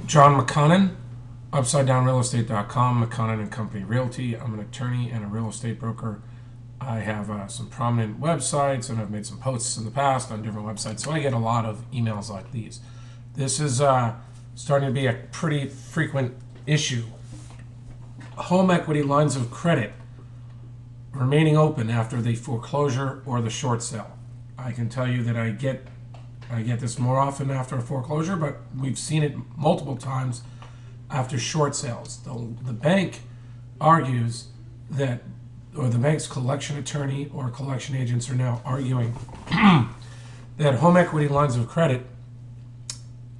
John McConnin, UpsideDownRealEstate.com, McConnin and Company Realty. I'm an attorney and a real estate broker. I have some prominent websites, and I've made some posts in the past on different websites, so I get a lot of emails like these. This is starting to be a pretty frequent issue. Home equity lines of credit remaining open after the foreclosure or the short sale. I can tell you that I get this more often after a foreclosure, but we've seen it multiple times after short sales. The bank argues that, or the bank's collection attorney or collection agents are now arguing that home equity lines of credit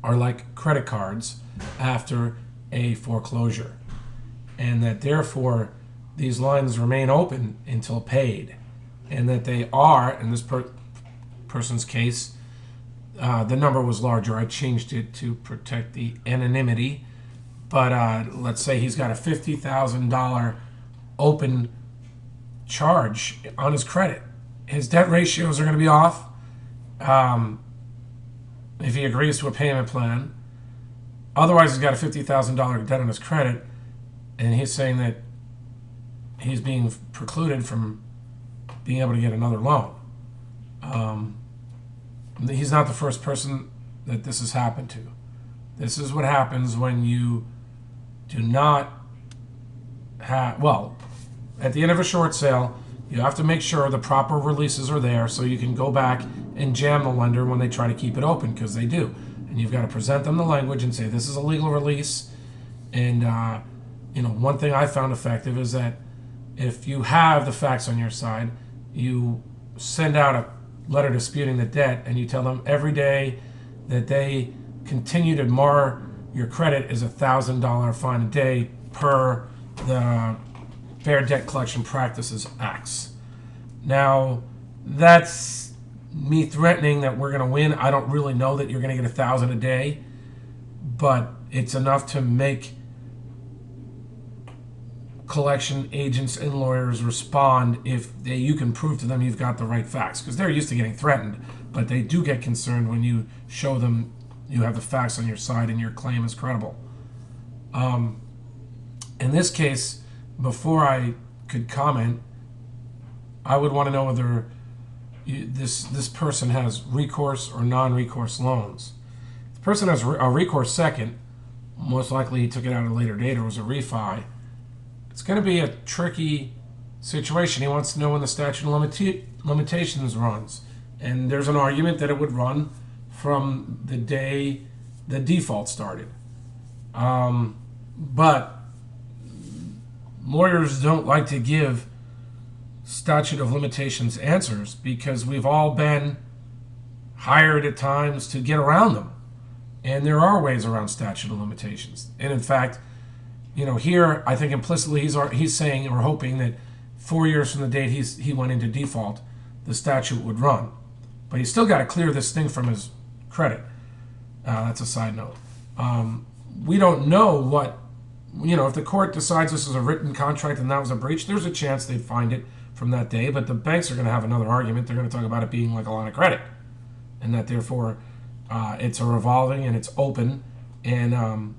are like credit cards after a foreclosure, and that therefore these lines remain open until paid, and that they are, in this person's case, the number was larger. I changed it to protect the anonymity, but let's say he's got a $50,000 open charge on his credit. His debt ratios are going to be off if he agrees to a payment plan. Otherwise, he's got a $50,000 debt on his credit, and he's saying that he's being precluded from being able to get another loan. He's not the first person that this has happened to. This is what happens when you do not have, well, at the end of a short sale, you have to make sure the proper releases are there so you can go back and jam the lender when they try to keep it open, because they do. And you've got to present them the language and say, this is a legal release. And, one thing I found effective is that if you have the facts on your side, you send out a letter disputing the debt, and you tell them every day that they continue to mar your credit is $1,000 fine a day per the Fair Debt Collection Practices Acts. Now, that's me threatening that we're going to win. I don't really know that you're going to get $1,000 a day, but it's enough to make collection agents and lawyers respond if you can prove to them you've got the right facts, because they're used to getting threatened, but they do get concerned when you show them you have the facts on your side and your claim is credible. In this case, before I could comment, I would want to know whether this person has recourse or non-recourse loans. If the person has a recourse second, most likely he took it out at a later date or was a refi. It's going to be a tricky situation. He wants to know when the statute of limitations runs. And there's an argument that it would run from the day the default started. But lawyers don't like to give statute of limitations answers, because we've all been hired at times to get around them. And there are ways around statute of limitations. And in fact, here, I think implicitly he's saying or hoping that 4 years from the date he went into default, the statute would run. But he's still got to clear this thing from his credit. That's a side note. We don't know what, if the court decides this is a written contract and that was a breach, there's a chance they'd find it from that day. But the banks are going to have another argument. They're going to talk about it being like a line of credit, and that therefore it's a revolving and it's open, and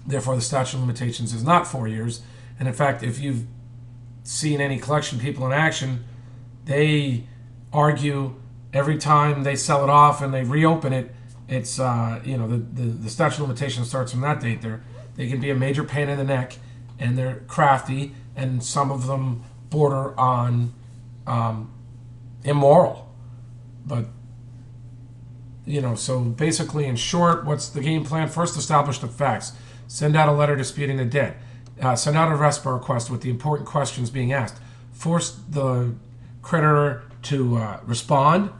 therefore, the statute of limitations is not 4 years. And in fact, if you've seen any collection people in action, they argue every time they sell it off and they reopen it, it's the statute of limitations starts from that date. They can be a major pain in the neck, and they're crafty, and some of them border on immoral. But so basically, in short, what's the game plan? First, establish the facts. Send out a letter disputing the debt. Send out a RESPA request with the important questions being asked. Force the creditor to respond.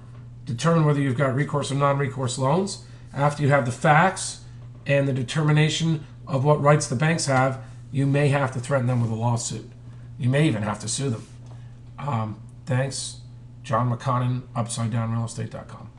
Determine whether you've got recourse or non-recourse loans. After you have the facts and the determination of what rights the banks have, you may have to threaten them with a lawsuit. You may even have to sue them. Thanks. John McConnin, UpsideDownRealEstate.com.